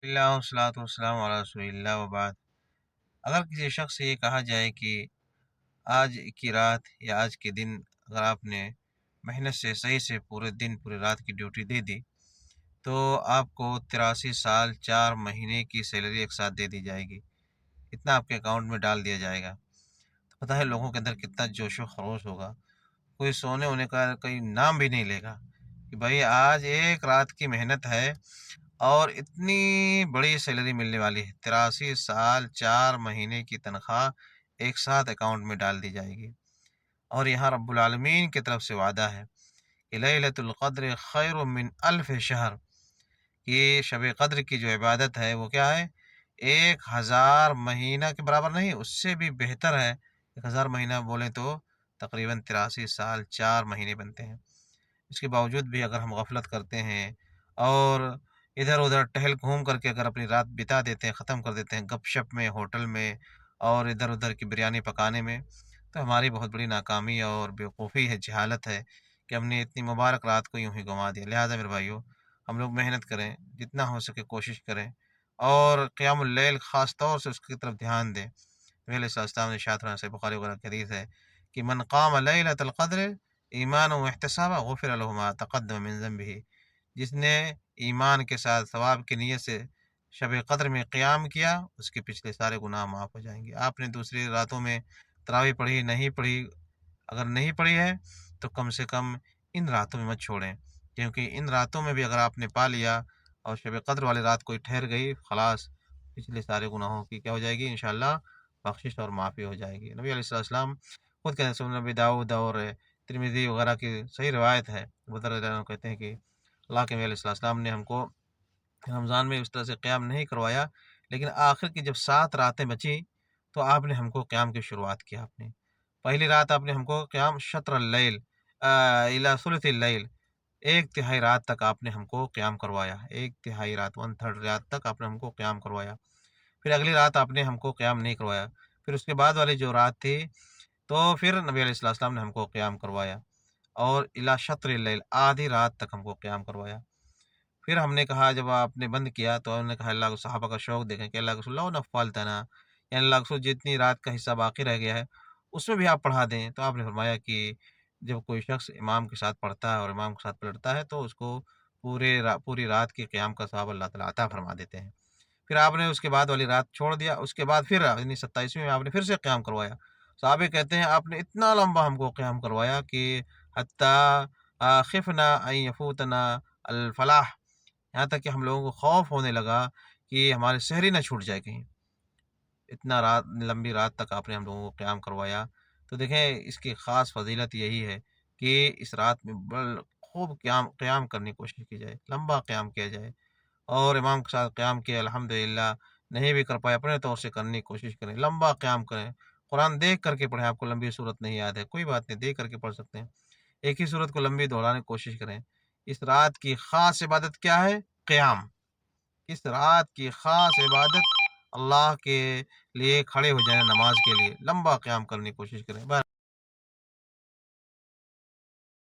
اللہ والصلاۃ والسلام علی رسول اللہ وبعد۔ اگر کسی شخص سے یہ کہا جائے کہ آج کی رات یا آج کے دن اگر آپ نے محنت سے صحیح سے پورے دن پورے رات کی ڈیوٹی دے دی تو آپ کو 83 سال 4 مہینے کی سیلری ایک ساتھ دے دی جائے گی، اتنا آپ کے اکاؤنٹ میں ڈال دیا جائے گا۔ تو پتہ ہے لوگوں کے اندر کتنا جوش و خروش ہوگا، کوئی سونے ہونے کا کوئی نام بھی نہیں لے گا کہ بھائی آج ایک رات کی محنت ہے اور اتنی بڑی سیلری ملنے والی ہے۔ 83 سال 4 مہینے کی تنخواہ ایک ساتھ اکاؤنٹ میں ڈال دی جائے گی، اور یہاں رب العالمین کی طرف سے وعدہ ہے کہ لیلۃ القدر خیر من الف شہر، کہ شب قدر کی جو عبادت ہے وہ کیا ہے؟ 1000 مہینہ کے برابر نہیں، اس سے بھی بہتر ہے۔ 1000 مہینہ بولیں تو تقریباً 83 سال 4 مہینے بنتے ہیں۔ اس کے باوجود بھی اگر ہم غفلت کرتے ہیں اور ادھر ادھر ٹہل گھوم کر کے اگر اپنی رات بتا دیتے ہیں، ختم کر دیتے ہیں گپ شپ میں، ہوٹل میں اور ادھر ادھر کی بریانی پکانے میں، تو ہماری بہت بڑی ناکامی اور بیوقوفی ہے، جہالت ہے کہ ہم نے اتنی مبارک رات کو یوں ہی گنوا دیا۔ لہٰذا میرے بھائیو، ہم لوگ محنت کریں، جتنا ہو سکے کوشش کریں، اور قیام اللیل خاص طور سے اس کی طرف دھیان دیں۔ نبی علیہ السلام نے ارشاد فرمایا، صحیح بخاری وغیرہ کی حدیث ہے کہ من قام لیلۃ القدر ایمانا واحتسابا غفر له ما تقدم من ذنبه، جس نے ایمان کے ساتھ ثواب کی نیت سے شب قدر میں قیام کیا، اس کے پچھلے سارے گناہ معاف ہو جائیں گے۔ آپ نے دوسری راتوں میں تراویح پڑھی نہیں پڑھی، اگر نہیں پڑھی ہے تو کم سے کم ان راتوں میں مت چھوڑیں، کیونکہ ان راتوں میں بھی اگر آپ نے پا لیا اور شب قدر والی رات کوئی ٹھہر گئی، خلاص پچھلے سارے گناہوں کی کیا ہو جائے گی؟ انشاءاللہ بخشش اور معافی ہو جائے گی۔ نبی علیہ السلام خود کہتے ہیں، سنن نبی داؤد اور ترمذی وغیرہ کی صحیح روایت ہے، ابو ذر رضی اللہ عنہ کہتے ہیں کہ اللہ کے نبی علیہ السلام نے ہم کو رمضان میں اس طرح سے قیام نہیں کروایا، لیکن آخر کی جب 7 راتیں بچی تو آپ نے ہم کو قیام کی شروعات کی۔ آپ نے پہلی رات آپ نے ہم کو قیام شطر اللیل الی ثلث اللیل، 1/3 رات تک آپ نے ہم کو قیام کروایا، 1/3 رات 1/3 رات تک آپ نے ہم کو قیام کروایا۔ پھر اگلی رات آپ نے ہم کو قیام نہیں کروایا، پھر اس کے بعد والی جو رات تھی تو پھر نبی علیہ السلام نے ہم کو قیام کروایا، اور الی شطر اللیل، آدھی رات تک ہم کو قیام کروایا۔ پھر ہم نے کہا، جب آپ نے بند کیا تو انہوں نے کہا اللہ کو، صحابہ کا شوق دیکھیں کہ اللہ کے رسول اللہ نفلتنا، یعنی اللہ کے رسول جتنی رات کا حصہ باقی رہ گیا ہے اس میں بھی آپ پڑھا دیں۔ تو آپ نے فرمایا کہ جب کوئی شخص امام کے ساتھ پڑھتا ہے اور امام کے ساتھ پلٹتا ہے تو اس کو پوری رات کی قیام کا ثواب اللہ تعالیٰ عطا فرما دیتے ہیں۔ پھر آپ نے اس کے بعد والی رات چھوڑ دیا، اس کے بعد پھر یعنی 27ویں میں آپ نے پھر سے قیام کروایا۔ صحابہ کہتے ہیں آپ نے اتنا لمبا ہم کو قیام کروایا کہ حتیٰ خفنا ان یفوتنا الفلاح، یہاں تک کہ ہم لوگوں کو خوف ہونے لگا کہ ہمارے سحری نہ چھوٹ جائے کہیں۔ اتنا لمبی رات تک آپ نے ہم لوگوں کو قیام کروایا۔ تو دیکھیں اس کی خاص فضیلت یہی ہے کہ اس رات میں خوب قیام کرنے کی کوشش کی جائے، لمبا قیام کیا جائے، اور امام کے ساتھ قیام کیا الحمدللہ، نہیں بھی کر پائے اپنے طور سے کرنے کی کوشش کریں، لمبا قیام کریں۔ قرآن دیکھ کر کے پڑھیں، آپ کو لمبی صورت نہیں یاد ہے کوئی بات نہیں، دیکھ کر کے پڑھ سکتے ہیں، ایک ہی صورت کو لمبی دہرانے کی کوشش کریں۔ اس رات کی خاص عبادت کیا ہے؟ قیام۔ اس رات کی خاص عبادت اللہ کے لیے کھڑے ہو جائیں، نماز کے لیے لمبا قیام کرنے کی کوشش کریں۔